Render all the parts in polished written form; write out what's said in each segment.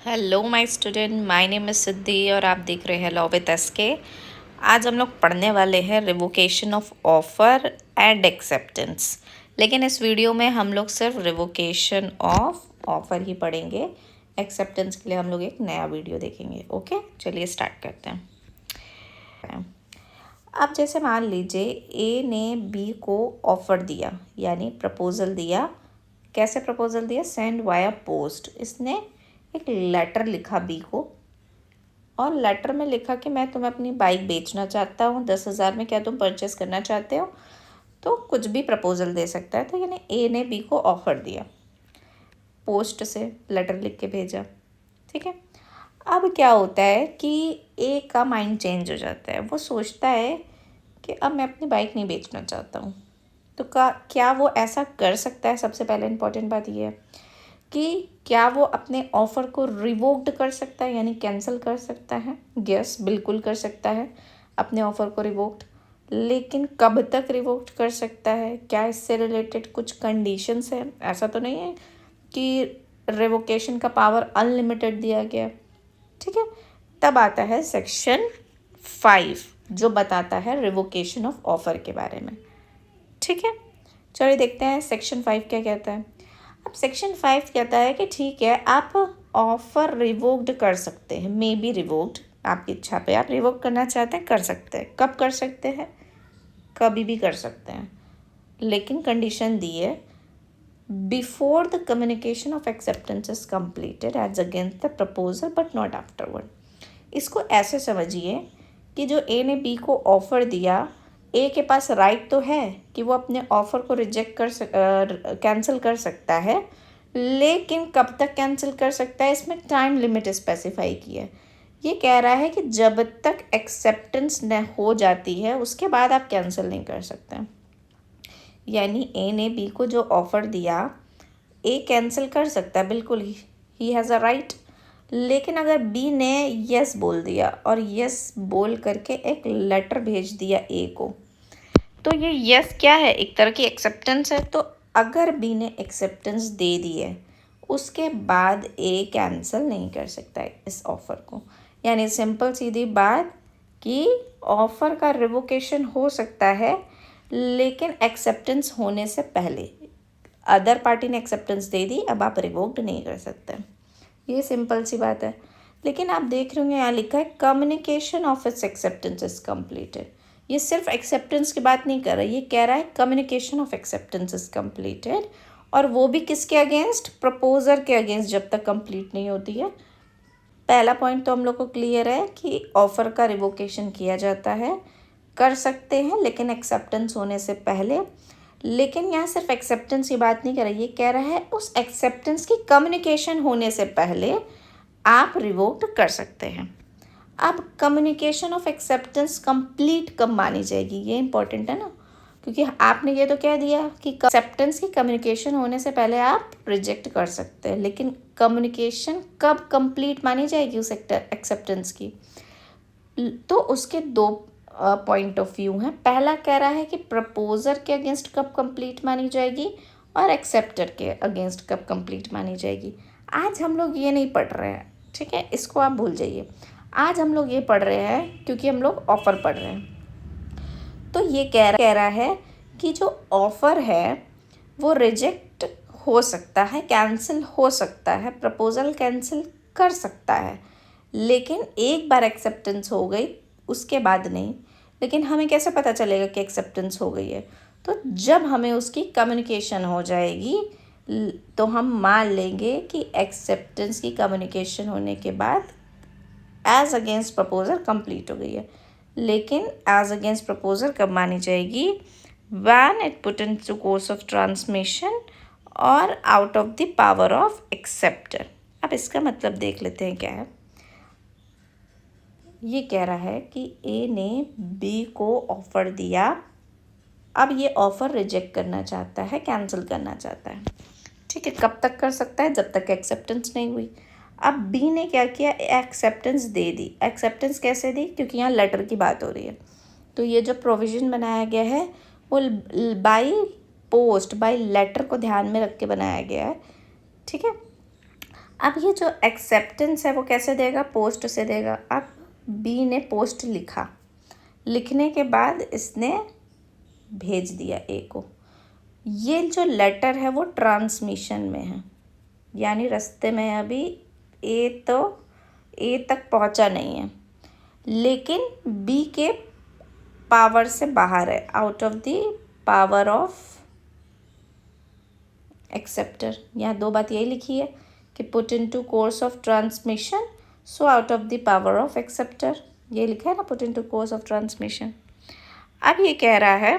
Hello my student, my name is Siddhi और आप देख रहे हैं लॉ विद एसके। आज हम लोग पढ़ने वाले हैं revocation of offer and acceptance. लेकिन इस वीडियो में हम लोग सिर्फ रिवोकेशन ऑफ ऑफ़र ही पढ़ेंगे। एक्सेप्टेंस के लिए हम लोग एक नया वीडियो देखेंगे। ओके, चलिए स्टार्ट करते हैं। अब जैसे मान लीजिए ए ने बी को ऑफ़र दिया, यानी प्रपोज़ल दिया। कैसे प्रपोज़ल दिया? Send via post. इसने एक लेटर लिखा बी को और लेटर में लिखा कि मैं तुम्हें अपनी बाइक बेचना चाहता हूँ 10,000 में, क्या तुम परचेस करना चाहते हो? तो कुछ भी प्रपोज़ल दे सकता है। तो यानी ए ने बी को ऑफ़र दिया, पोस्ट से लेटर लिख के भेजा। ठीक है, अब क्या होता है कि ए का माइंड चेंज हो जाता है। वो सोचता है कि अब मैं अपनी बाइक नहीं बेचना चाहता हूँ। तो क्या वो ऐसा कर सकता है? सबसे पहले इम्पॉर्टेंट बात ये है कि क्या वो अपने ऑफ़र को रिवोक्ड कर सकता है, यानी कैंसिल कर सकता है? यस, बिल्कुल कर सकता है अपने ऑफ़र को रिवोक्ड। लेकिन कब तक रिवोक्ड कर सकता है? क्या इससे रिलेटेड कुछ कंडीशंस हैं? ऐसा तो नहीं है कि रिवोकेशन का पावर अनलिमिटेड दिया गया। ठीक है, तब आता है सेक्शन 5 जो बताता है रिवोकेशन ऑफ ऑफ़र के बारे में। ठीक है, चलिए देखते हैं सेक्शन 5 क्या कहता है। अब सेक्शन 5 कहता है कि ठीक है, आप ऑफ़र रिवोक्ड कर सकते हैं, मे बी रिवोक्ड, आपकी इच्छा पे आप रिवोक करना चाहते हैं, कर सकते हैं। कब कर सकते हैं? कभी भी कर सकते हैं, लेकिन कंडीशन दी है, before the communication of acceptance is completed as against the proposal but not afterward. इसको ऐसे समझिए कि जो ए ने बी को ऑफ़र दिया, ए के पास राइट तो है कि वो अपने ऑफ़र को रिजेक्ट कैंसिल कर सकता है, लेकिन कब तक कैंसिल कर सकता है? इसमें टाइम लिमिट स्पेसिफाई की है। ये कह रहा है कि जब तक एक्सेप्टेंस न हो जाती है उसके बाद आप कैंसिल नहीं कर सकते। यानी ए ने बी को जो ऑफ़र दिया, ए कैंसिल कर सकता है, बिल्कुल ही हैज़ अ राइट। लेकिन अगर बी ने यस बोल दिया और यस बोल करके एक लेटर भेज दिया ए को, तो ये यस क्या है? एक तरह की एक्सेप्टेंस है। तो अगर बी ने एक्सेप्टेंस दे दी है, उसके बाद ए कैंसिल नहीं कर सकता है इस ऑफ़र को। यानी सिंपल सीधी बात कि ऑफ़र का रिवोकेशन हो सकता है, लेकिन एक्सेप्टेंस होने से पहले। अदर पार्टी ने एक्सेप्टेंस दे दी, अब आप रिवोक्ड नहीं कर सकते। ये सिंपल सी बात है। लेकिन आप देख रहे होंगे यहाँ लिखा है communication of its acceptance is completed. ये सिर्फ एक्सेप्टेंस की बात नहीं कर रहा, ये कह रहा है communication of acceptance is completed, और वो भी किसके अगेंस्ट? प्रपोजर के अगेंस्ट, जब तक कंप्लीट नहीं होती है। पहला पॉइंट तो हम लोग को क्लियर है कि ऑफ़र का रिवोकेशन किया जाता है, कर सकते हैं, लेकिन एक्सेप्टेंस होने से पहले। लेकिन यहाँ सिर्फ एक्सेप्टेंस की बात नहीं कर रहा, ये कह रहा है उस एक्सेप्टेंस की कम्युनिकेशन होने से पहले आप रिवोक्ड कर सकते हैं। अब कम्युनिकेशन ऑफ एक्सेप्टेंस कंप्लीट कब मानी जाएगी, ये इंपॉर्टेंट है ना, क्योंकि आपने ये तो कह दिया कि एक्सेप्टेंस की कम्युनिकेशन होने से पहले आप रिजेक्ट कर सकते हैं, लेकिन कम्युनिकेशन कब कंप्लीट मानी जाएगी उस एक्सेप्टेंस की? तो उसके दो पॉइंट ऑफ व्यू हैं। पहला कह रहा है कि प्रपोजर के अगेंस्ट कब कंप्लीट मानी जाएगी और एक्सेप्टर के अगेंस्ट कब कंप्लीट मानी जाएगी। आज हम लोग ये नहीं पढ़ रहे हैं, ठीक है, इसको आप भूल जाइए। आज हम लोग ये पढ़ रहे हैं क्योंकि हम लोग ऑफ़र पढ़ रहे हैं। तो ये कह रहा है कि जो ऑफ़र है वो रिजेक्ट हो सकता है, कैंसिल हो सकता है, प्रपोज़ल कैंसिल कर सकता है, लेकिन एक बार एक्सेप्टेंस हो गई उसके बाद नहीं। लेकिन हमें कैसे पता चलेगा कि एक्सेप्टेंस हो गई है? तो जब हमें उसकी कम्युनिकेशन हो जाएगी तो हम मान लेंगे कि एक्सेप्टेंस की कम्युनिकेशन होने के बाद एज अगेंस्ट प्रपोजल कंप्लीट हो गई है। लेकिन एज अगेंस्ट प्रपोजल कब मानी जाएगी? When it put into course of transmission और out of the power of acceptor. अब इसका मतलब देख लेते हैं क्या है। ये कह रहा है कि ए ने बी को ऑफ़र दिया, अब ये ऑफ़र रिजेक्ट करना चाहता है, कैंसिल करना चाहता है। ठीक है, कब तक कर सकता है? जब तक एक्सेप्टेंस नहीं हुई। अब बी ने क्या किया? एक्सेप्टेंस दे दी। एक्सेप्टेंस कैसे दी? क्योंकि यहाँ लेटर की बात हो रही है, तो ये जो प्रोविज़न बनाया गया है वो बाय पोस्ट, बाय लेटर को ध्यान में रख के बनाया गया है। ठीक है, अब ये जो एक्सेप्टेंस है वो कैसे देगा, पोस्ट से देगा। अब बी ने पोस्ट लिखा, लिखने के बाद इसने भेज दिया ए को। ये जो लेटर है वो ट्रांसमिशन में है, यानी रास्ते में है अभी, ए तक पहुंचा नहीं है, लेकिन बी के पावर से बाहर है, out of the power of acceptor. यहाँ दो बात यही लिखी है कि put into course of transmission, so out of the power of acceptor, ये लिखा है ना, put into course of transmission. अब ये कह रहा है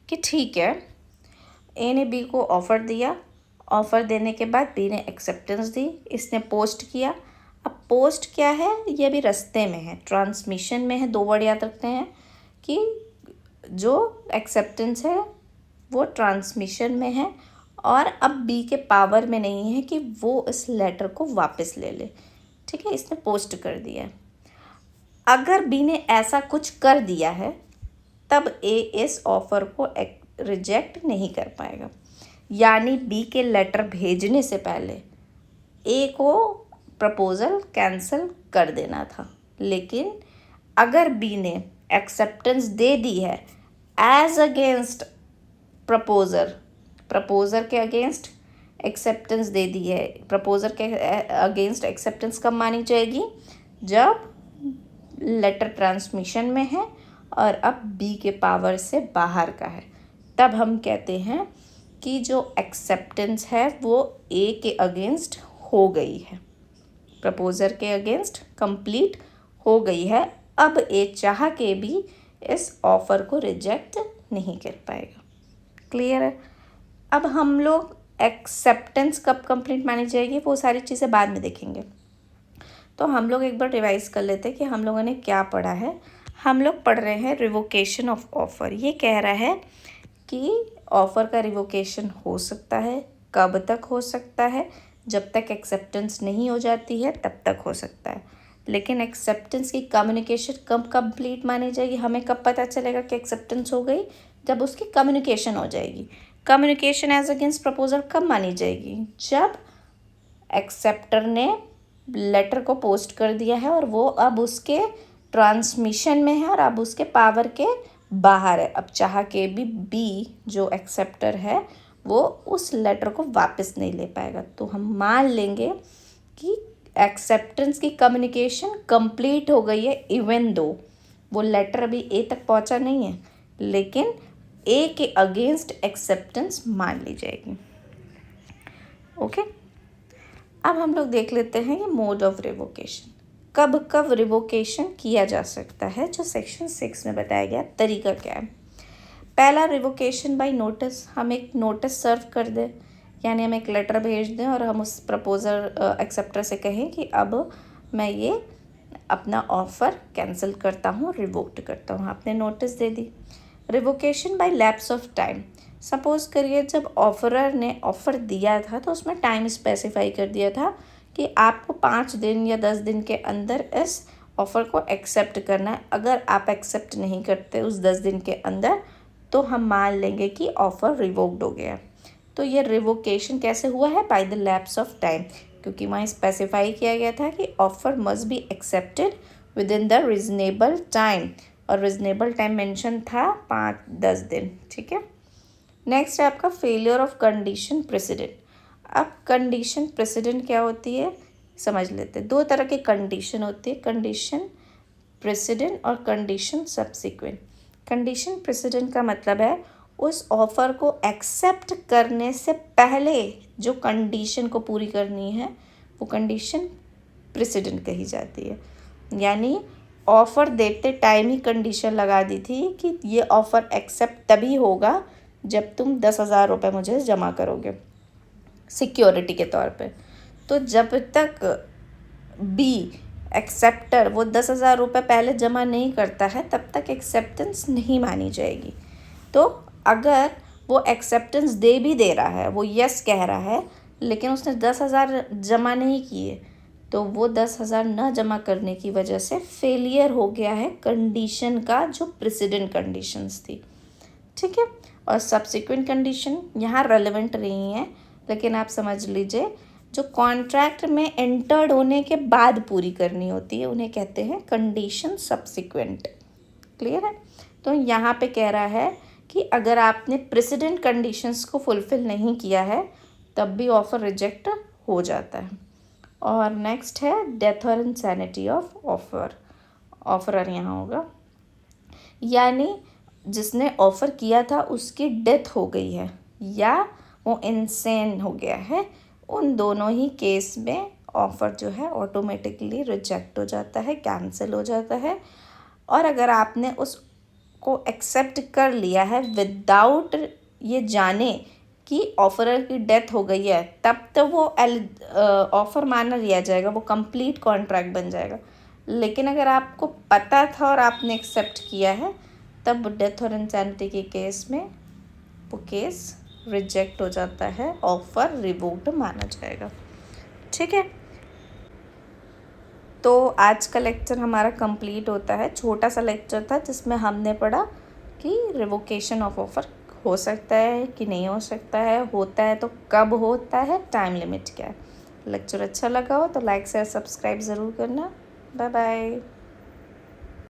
कि ठीक है, ए ने बी को ऑफ़र दिया, ऑफ़र देने के बाद बी ने एक्सेप्टेंस दी, इसने पोस्ट किया। अब पोस्ट क्या है, ये अभी रास्ते में है, ट्रांसमिशन में है। दो वर्ड याद रखते हैं कि जो एक्सेप्टेंस है वो ट्रांसमिशन में है और अब बी के पावर में नहीं है कि वो इस लेटर को वापस ले ले। ठीक है, इसने पोस्ट कर दिया है। अगर बी ने ऐसा कुछ कर दिया है तब ए इस ऑफ़र को रिजेक्ट नहीं कर पाएगा, यानी बी के लेटर भेजने से पहले ए को प्रपोज़ल कैंसिल कर देना था। लेकिन अगर बी ने एक्सेप्टेंस दे दी है एज अगेंस्ट प्रपोज़र के अगेंस्ट एक्सेप्टेंस दे दी है, प्रपोज़र के अगेंस्ट एक्सेप्टेंस कब मानी जाएगी, जब लेटर ट्रांसमिशन में है और अब बी के पावर से बाहर का है। तब हम कहते हैं कि जो एक्सेप्टेंस है वो ए के अगेंस्ट हो गई है, प्रपोज़र के अगेंस्ट कंप्लीट हो गई है। अब ए चाह के भी इस ऑफ़र को रिजेक्ट नहीं कर पाएगा। क्लियर है। अब हम लोग एक्सेप्टेंस कब कंप्लीट मानी जाएगी वो सारी चीज़ें बाद में देखेंगे। तो हम लोग एक बार रिवाइज़ कर लेते हैं कि हम लोगों ने क्या पढ़ा है। हम लोग पढ़ रहे हैं रिवोकेशन ऑफ ऑफ़र। ये कह रहा है कि ऑफ़र का रिवोकेशन हो सकता है, कब तक हो सकता है, जब तक एक्सेप्टेंस नहीं हो जाती है तब तक हो सकता है। लेकिन एक्सेप्टेंस की कम्युनिकेशन कब कंप्लीट मानी जाएगी, हमें कब पता चलेगा कि एक्सेप्टेंस हो गई, जब उसकी कम्युनिकेशन हो जाएगी। कम्युनिकेशन एज अगेंस्ट प्रपोजल कब मानी जाएगी, जब एक्सेप्टर ने लेटर को पोस्ट कर दिया है और वो अब उसके ट्रांसमिशन में है और अब उसके पावर के बाहर है। अब चाह के भी बी जो एक्सेप्टर है वो उस लेटर को वापस नहीं ले पाएगा। तो हम मान लेंगे कि एक्सेप्टेंस की कम्युनिकेशन कंप्लीट हो गई है, इवन दो वो लेटर अभी ए तक पहुंचा नहीं है, लेकिन ए के अगेंस्ट एक्सेप्टेंस मान ली जाएगी। ओके, अब हम लोग देख लेते हैं ये मोड ऑफ रिवोकेशन, कब कब रिवोकेशन किया जा सकता है, जो सेक्शन 6 में बताया गया तरीका क्या है। पहला, रिवोकेशन बाय नोटिस। हम एक नोटिस सर्व कर दें, यानी हम एक लेटर भेज दें और हम उस प्रपोजर एक्सेप्टर से कहें कि अब मैं ये अपना ऑफ़र कैंसिल करता हूँ, रिवोक्ड करता हूँ। आपने नोटिस दे दी। Revocation by lapse of time. Suppose करिए जब ऑफरर ने ऑफ़र दिया था तो उसमें टाइम स्पेसिफाई कर दिया था कि आपको 5 दिन या 10 दिन के अंदर इस ऑफ़र को एक्सेप्ट करना है। अगर आप एक्सेप्ट नहीं करते उस 10 दिन के अंदर तो हम मान लेंगे कि ऑफ़र रिवोक्ड हो गया। तो ये रिवोकेशन कैसे हुआ है, by the lapse of time, क्योंकि वहाँ स्पेसिफाई किया गया था कि offer must be accepted with in the reasonable time, और रीजनेबल टाइम मेंशन था 5-10 दिन। ठीक है। नेक्स्ट है आपका फेलियर ऑफ कंडीशन प्रेसिडेंट। अब कंडीशन प्रेसिडेंट क्या होती है समझ लेते हैं। दो तरह की कंडीशन होती है, कंडीशन प्रेसिडेंट और कंडीशन सब्सिक्वेंट। कंडीशन प्रेसिडेंट का मतलब है उस ऑफ़र को एक्सेप्ट करने से पहले जो कंडीशन को पूरी करनी है वो कंडीशन प्रेसिडेंट कही जाती है। यानी ऑफ़र देते टाइम ही कंडीशन लगा दी थी कि ये ऑफ़र एक्सेप्ट तभी होगा जब तुम 10,000 रुपये मुझे जमा करोगे सिक्योरिटी के तौर पे। तो जब तक बी एक्सेप्टर वो 10,000 रुपये पहले जमा नहीं करता है तब तक एक्सेप्टेंस नहीं मानी जाएगी। तो अगर वो एक्सेप्टेंस दे भी दे रहा है, वो यस कह रहा है, लेकिन उसने 10,000 जमा नहीं किए, तो वो 10,000 न जमा करने की वजह से फेलियर हो गया है कंडीशन का जो प्रेसिडेंट कंडीशंस थी। ठीक है। और सब्सिक्वेंट कंडीशन यहाँ रेलेवेंट नहीं है, लेकिन आप समझ लीजिए जो कॉन्ट्रैक्ट में एंटर्ड होने के बाद पूरी करनी होती है उन्हें कहते हैं कंडीशन सब्सिक्वेंट। क्लियर है? तो यहाँ पे कह रहा है कि अगर आपने प्रेसिडेंट कंडीशंस को फुलफ़िल नहीं किया है तब भी ऑफ़र रिजेक्ट हो जाता है। और नेक्स्ट है डेथ और इंसैनिटी ऑफ ऑफरर यहाँ होगा, यानी जिसने ऑफ़र किया था उसकी डेथ हो गई है या वो इंसेन हो गया है, उन दोनों ही केस में ऑफ़र जो है ऑटोमेटिकली रिजेक्ट हो जाता है, कैंसिल हो जाता है। और अगर आपने उसको एक्सेप्ट कर लिया है विदाउट ये जाने कि ऑफरर की डेथ हो गई है, तब तो वो ऑफ़र माना लिया जाएगा, वो कंप्लीट कॉन्ट्रैक्ट बन जाएगा। लेकिन अगर आपको पता था और आपने एक्सेप्ट किया है तब डेथ और इंसैनिटी के केस में वो केस रिजेक्ट हो जाता है, ऑफ़र रिवोक्ड माना जाएगा। ठीक है, तो आज का लेक्चर हमारा कंप्लीट होता है। छोटा सा लेक्चर था जिसमें हमने पढ़ा कि रिवोकेशन ऑफ ऑफ़र हो सकता है कि नहीं हो सकता है, होता है तो कब होता है, टाइम लिमिट क्या है। लेक्चर अच्छा लगा हो तो लाइक शेयर सब्सक्राइब ज़रूर करना। Bye bye.